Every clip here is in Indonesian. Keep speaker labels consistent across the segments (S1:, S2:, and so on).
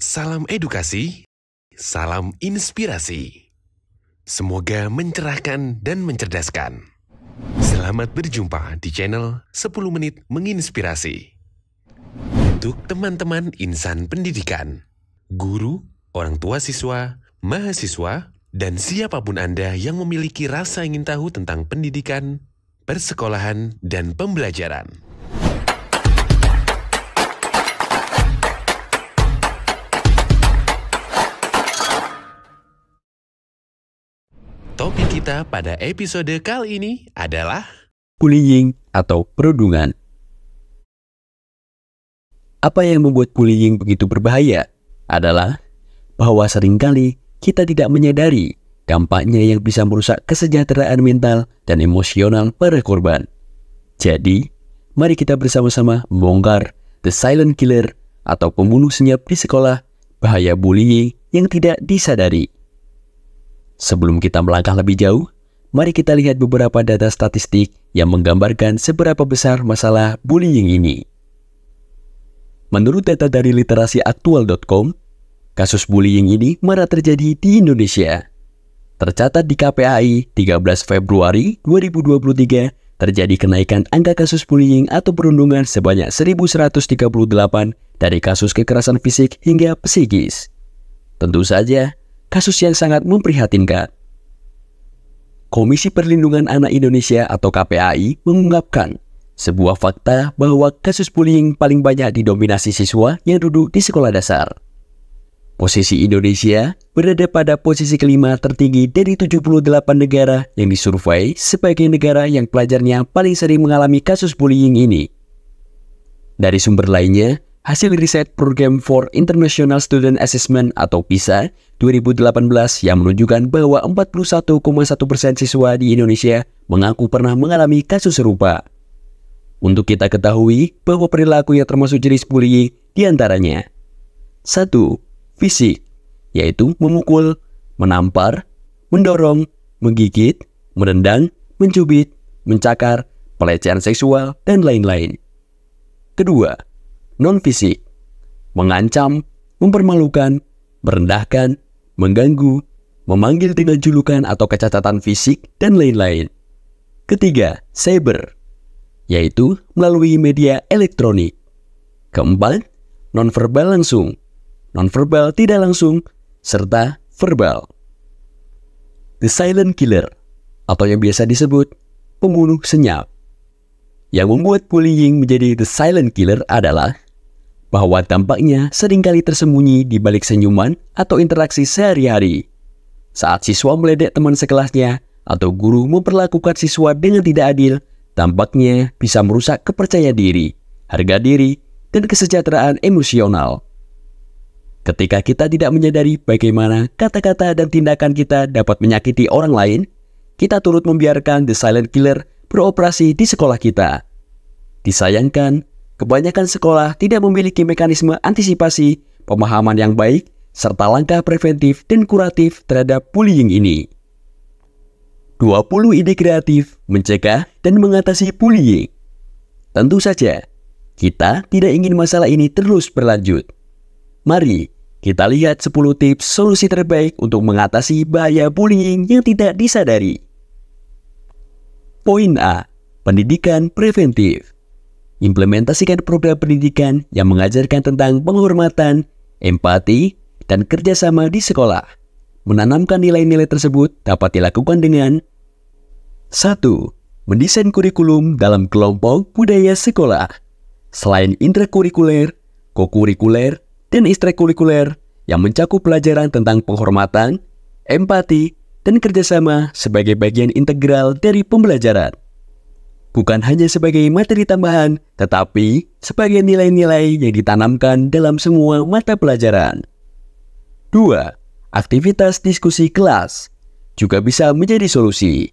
S1: Salam edukasi, salam inspirasi. Semoga mencerahkan dan mencerdaskan. Selamat berjumpa di channel 10 Menit Menginspirasi. Untuk teman-teman insan pendidikan, guru, orang tua siswa, mahasiswa, dan siapapun Anda yang memiliki rasa ingin tahu tentang pendidikan, persekolahan, dan pembelajaran. Topik kita pada episode kali ini adalah
S2: bullying atau perundungan. Apa yang membuat bullying begitu berbahaya adalah bahwa seringkali kita tidak menyadari dampaknya yang bisa merusak kesejahteraan mental dan emosional para korban. Jadi, mari kita bersama-sama membongkar the silent killer atau pembunuh senyap di sekolah, bahaya bullying yang tidak disadari. Sebelum kita melangkah lebih jauh, mari kita lihat beberapa data statistik yang menggambarkan seberapa besar masalah bullying ini. Menurut data dari literasiaktual.com, kasus bullying ini marak terjadi di Indonesia. Tercatat di KPAI 13 Februari 2023, terjadi kenaikan angka kasus bullying atau perundungan sebanyak 1.138 dari kasus kekerasan fisik hingga psikis. Tentu saja, kasus yang sangat memprihatinkan. Komisi Perlindungan Anak Indonesia atau KPAI mengungkapkan sebuah fakta bahwa kasus bullying paling banyak didominasi siswa yang duduk di sekolah dasar. Posisi Indonesia berada pada posisi kelima tertinggi dari 78 negara yang disurvei sebagai negara yang pelajarnya paling sering mengalami kasus bullying ini. Dari sumber lainnya, hasil riset Program for International Student Assessment atau PISA 2018 yang menunjukkan bahwa 41,1% siswa di Indonesia mengaku pernah mengalami kasus serupa. Untuk kita ketahui bahwa perilaku yang termasuk jenis bullying diantaranya 1. Fisik, yaitu memukul, menampar, mendorong, menggigit, menendang, mencubit, mencakar, pelecehan seksual, dan lain-lain. 2. Non-fisik, mengancam, mempermalukan, merendahkan, mengganggu, memanggil dengan julukan atau kecacatan fisik, dan lain-lain. 3. Cyber, yaitu melalui media elektronik. 4. Non-verbal langsung, non-verbal tidak langsung, serta verbal. The silent killer, atau yang biasa disebut pembunuh senyap. Yang membuat bullying menjadi the silent killer adalah bahwa dampaknya seringkali tersembunyi di balik senyuman atau interaksi sehari-hari. Saat siswa meledek teman sekelasnya atau guru memperlakukan siswa dengan tidak adil, dampaknya bisa merusak kepercayaan diri, harga diri, dan kesejahteraan emosional. Ketika kita tidak menyadari bagaimana kata-kata dan tindakan kita dapat menyakiti orang lain, kita turut membiarkan the silent killer beroperasi di sekolah kita. Disayangkan, kebanyakan sekolah tidak memiliki mekanisme antisipasi, pemahaman yang baik, serta langkah preventif dan kuratif terhadap bullying ini. 20 ide kreatif mencegah dan mengatasi bullying. Tentu saja, kita tidak ingin masalah ini terus berlanjut. Mari kita lihat 10 tips solusi terbaik untuk mengatasi bahaya bullying yang tidak disadari. Poin A. Pendidikan preventif. Implementasikan program pendidikan yang mengajarkan tentang penghormatan, empati, dan kerjasama di sekolah. Menanamkan nilai-nilai tersebut dapat dilakukan dengan 1. Mendesain kurikulum dalam kelompok budaya sekolah. Selain intrakurikuler, kokurikuler, dan ekstrakurikuler yang mencakup pelajaran tentang penghormatan, empati, dan kerjasama sebagai bagian integral dari pembelajaran. Bukan hanya sebagai materi tambahan, tetapi sebagai nilai-nilai yang ditanamkan dalam semua mata pelajaran. 2. Aktivitas diskusi kelas juga bisa menjadi solusi.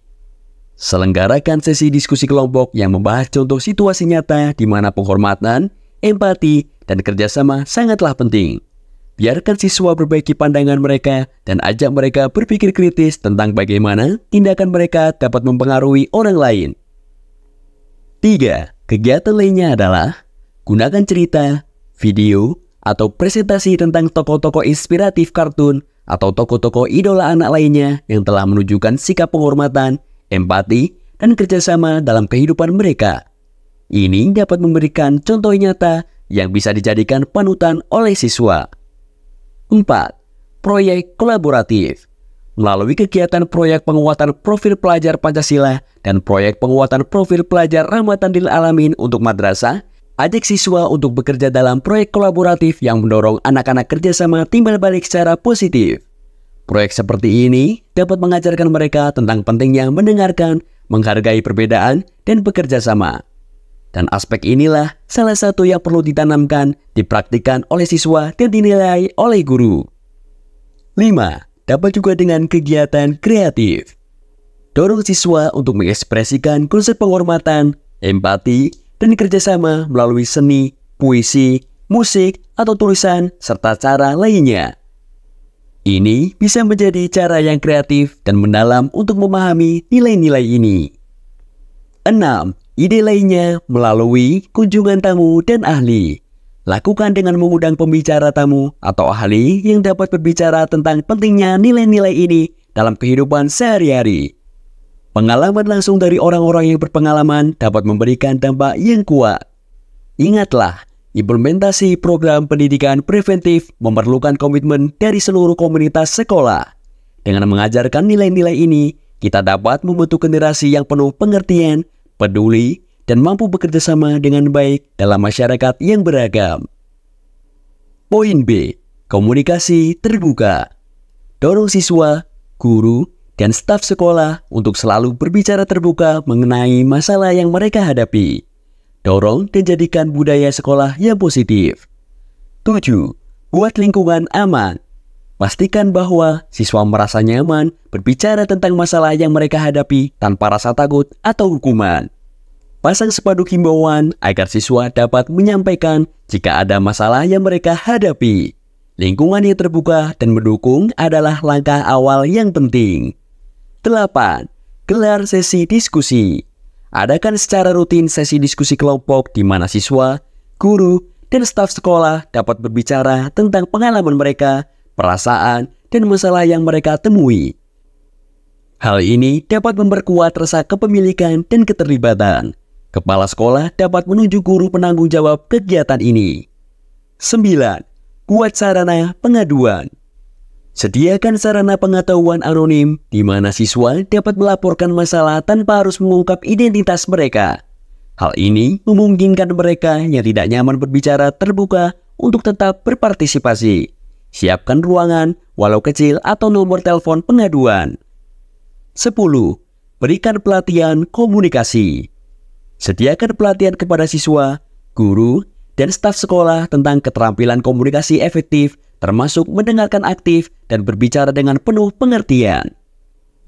S2: Selenggarakan sesi diskusi kelompok yang membahas contoh situasi nyata di mana penghormatan, empati, dan kerjasama sangatlah penting. Biarkan siswa perbaiki pandangan mereka dan ajak mereka berpikir kritis tentang bagaimana tindakan mereka dapat mempengaruhi orang lain. 3. Kegiatan lainnya adalah gunakan cerita, video, atau presentasi tentang tokoh-tokoh inspiratif kartun atau tokoh-tokoh idola anak lainnya yang telah menunjukkan sikap penghormatan, empati, dan kerjasama dalam kehidupan mereka. Ini dapat memberikan contoh nyata yang bisa dijadikan panutan oleh siswa. 4. Proyek kolaboratif. Melalui kegiatan proyek penguatan profil pelajar Pancasila dan proyek penguatan profil pelajar Rahmatan lil Alamin untuk madrasah, ajak siswa untuk bekerja dalam proyek kolaboratif yang mendorong anak-anak kerjasama timbal balik secara positif. Proyek seperti ini dapat mengajarkan mereka tentang pentingnya mendengarkan, menghargai perbedaan, dan bekerja sama. Dan aspek inilah salah satu yang perlu ditanamkan, dipraktikkan oleh siswa, dan dinilai oleh guru. 5. Dapat juga dengan kegiatan kreatif. Dorong siswa untuk mengekspresikan konsep penghormatan, empati, dan kerjasama melalui seni, puisi, musik, atau tulisan, serta cara lainnya. Ini bisa menjadi cara yang kreatif dan mendalam untuk memahami nilai-nilai ini. 6. Ide lainnya melalui kunjungan tamu dan ahli. Lakukan dengan mengundang pembicara tamu atau ahli yang dapat berbicara tentang pentingnya nilai-nilai ini dalam kehidupan sehari-hari. Pengalaman langsung dari orang-orang yang berpengalaman dapat memberikan dampak yang kuat. Ingatlah, implementasi program pendidikan preventif memerlukan komitmen dari seluruh komunitas sekolah. Dengan mengajarkan nilai-nilai ini, kita dapat membentuk generasi yang penuh pengertian, peduli, dan mampu bekerja sama dengan baik dalam masyarakat yang beragam. Poin B. Komunikasi terbuka. Dorong siswa, guru, dan staf sekolah untuk selalu berbicara terbuka mengenai masalah yang mereka hadapi. Dorong dan jadikan budaya sekolah yang positif. 7. Buat lingkungan aman. Pastikan bahwa siswa merasa nyaman berbicara tentang masalah yang mereka hadapi tanpa rasa takut atau hukuman. Pasang spanduk himbauan agar siswa dapat menyampaikan jika ada masalah yang mereka hadapi. Lingkungan yang terbuka dan mendukung adalah langkah awal yang penting. 8. Gelar sesi diskusi. Adakan secara rutin sesi diskusi kelompok di mana siswa, guru, dan staf sekolah dapat berbicara tentang pengalaman mereka, perasaan, dan masalah yang mereka temui. Hal ini dapat memperkuat rasa kepemilikan dan keterlibatan. Kepala sekolah dapat menunjuk guru penanggung jawab kegiatan ini. 9. Buat sarana pengaduan. Sediakan sarana pengetahuan anonim di mana siswa dapat melaporkan masalah tanpa harus mengungkap identitas mereka. Hal ini memungkinkan mereka yang tidak nyaman berbicara terbuka untuk tetap berpartisipasi. Siapkan ruangan, walau kecil, atau nomor telepon pengaduan. 10. Berikan pelatihan komunikasi. Sediakan pelatihan kepada siswa, guru, dan staf sekolah tentang keterampilan komunikasi efektif, termasuk mendengarkan aktif dan berbicara dengan penuh pengertian.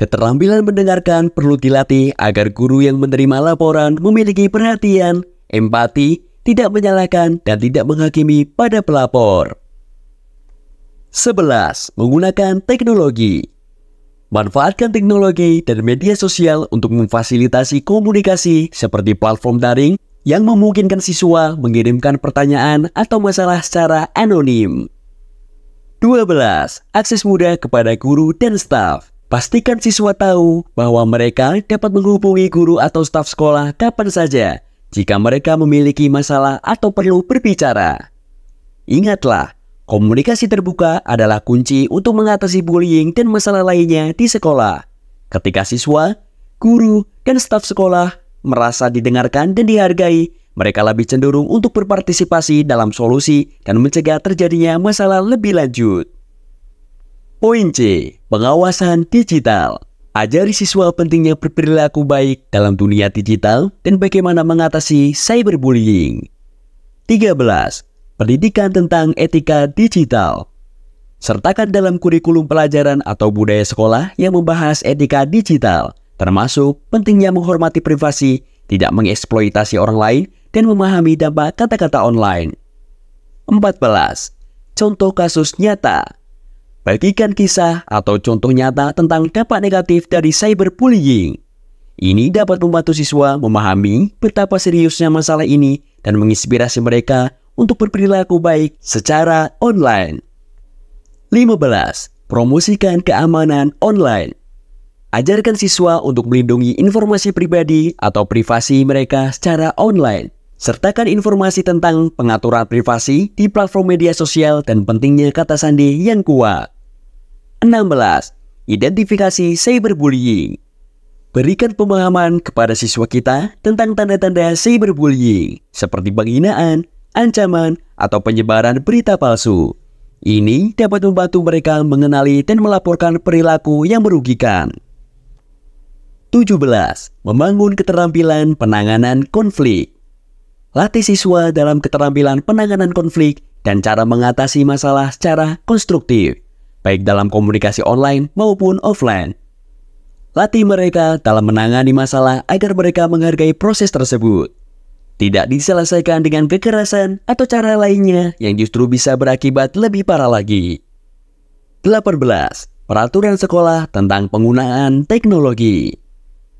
S2: Keterampilan mendengarkan perlu dilatih agar guru yang menerima laporan memiliki perhatian, empati, tidak menyalahkan, dan tidak menghakimi pada pelapor. 11. Menggunakan teknologi. Manfaatkan teknologi dan media sosial untuk memfasilitasi komunikasi seperti platform daring yang memungkinkan siswa mengirimkan pertanyaan atau masalah secara anonim. 12. Akses mudah kepada guru dan staf. Pastikan siswa tahu bahwa mereka dapat menghubungi guru atau staf sekolah kapan saja jika mereka memiliki masalah atau perlu berbicara. Ingatlah, komunikasi terbuka adalah kunci untuk mengatasi bullying dan masalah lainnya di sekolah. Ketika siswa, guru, dan staf sekolah merasa didengarkan dan dihargai, mereka lebih cenderung untuk berpartisipasi dalam solusi dan mencegah terjadinya masalah lebih lanjut. Poin C. Pengawasan digital. Ajari siswa pentingnya berperilaku baik dalam dunia digital dan bagaimana mengatasi cyberbullying. 13. Pendidikan tentang etika digital. Sertakan dalam kurikulum pelajaran atau budaya sekolah yang membahas etika digital, termasuk pentingnya menghormati privasi, tidak mengeksploitasi orang lain, dan memahami dampak kata-kata online. 14. Contoh kasus nyata. Bagikan kisah atau contoh nyata tentang dampak negatif dari cyberbullying. Ini dapat membantu siswa memahami betapa seriusnya masalah ini dan menginspirasi mereka untuk berperilaku baik secara online. 15. Promosikan keamanan online. Ajarkan siswa untuk melindungi informasi pribadi atau privasi mereka secara online. Sertakan informasi tentang pengaturan privasi di platform media sosial dan pentingnya kata sandi yang kuat. 16. Identifikasi cyberbullying. Berikan pemahaman kepada siswa kita tentang tanda-tanda cyberbullying, seperti penghinaan, ancaman, atau penyebaran berita palsu. Ini dapat membantu mereka mengenali dan melaporkan perilaku yang merugikan. 17. Membangun keterampilan penanganan konflik. Latih siswa dalam keterampilan penanganan konflik dan cara mengatasi masalah secara konstruktif, baik dalam komunikasi online maupun offline. Latih mereka dalam menangani masalah agar mereka menghargai proses tersebut. Tidak diselesaikan dengan kekerasan atau cara lainnya yang justru bisa berakibat lebih parah lagi. 18. Peraturan sekolah tentang penggunaan teknologi.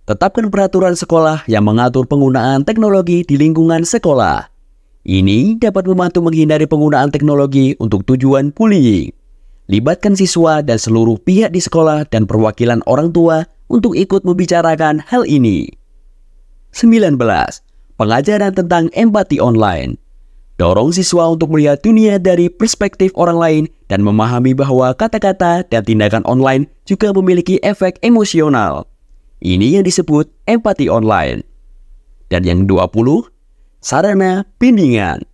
S2: Tetapkan peraturan sekolah yang mengatur penggunaan teknologi di lingkungan sekolah. Ini dapat membantu menghindari penggunaan teknologi untuk tujuan bullying. Libatkan siswa dan seluruh pihak di sekolah dan perwakilan orang tua untuk ikut membicarakan hal ini. 19. Pengajaran tentang empati online. Dorong siswa untuk melihat dunia dari perspektif orang lain dan memahami bahwa kata-kata dan tindakan online juga memiliki efek emosional. Ini yang disebut empati online. Dan yang 20, sarana bimbingan.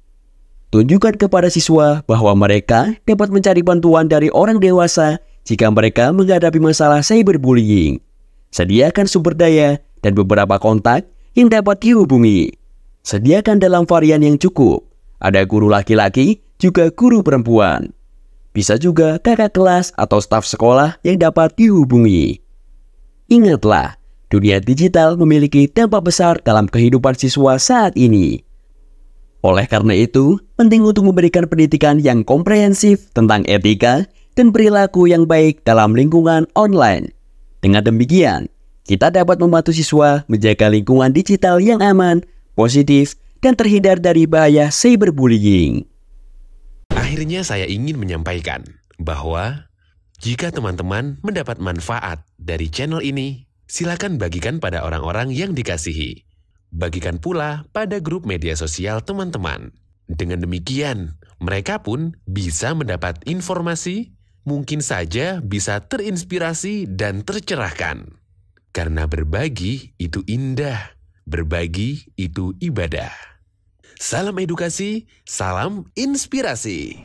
S2: Tunjukkan kepada siswa bahwa mereka dapat mencari bantuan dari orang dewasa jika mereka menghadapi masalah cyberbullying. Sediakan sumber daya dan beberapa kontak yang dapat dihubungi. Sediakan dalam varian yang cukup. Ada guru laki-laki, juga guru perempuan. Bisa juga kakak kelas atau staf sekolah yang dapat dihubungi. Ingatlah, dunia digital memiliki dampak besar dalam kehidupan siswa saat ini. Oleh karena itu, penting untuk memberikan pendidikan yang komprehensif tentang etika dan perilaku yang baik dalam lingkungan online. Dengan demikian, kita dapat membantu siswa menjaga lingkungan digital yang aman, positif, dan terhindar dari bahaya cyberbullying.
S1: Akhirnya saya ingin menyampaikan bahwa jika teman-teman mendapat manfaat dari channel ini, silakan bagikan pada orang-orang yang dikasihi. Bagikan pula pada grup media sosial teman-teman. Dengan demikian, mereka pun bisa mendapat informasi, mungkin saja bisa terinspirasi dan tercerahkan. Karena berbagi itu indah, berbagi itu ibadah. Salam edukasi, salam inspirasi.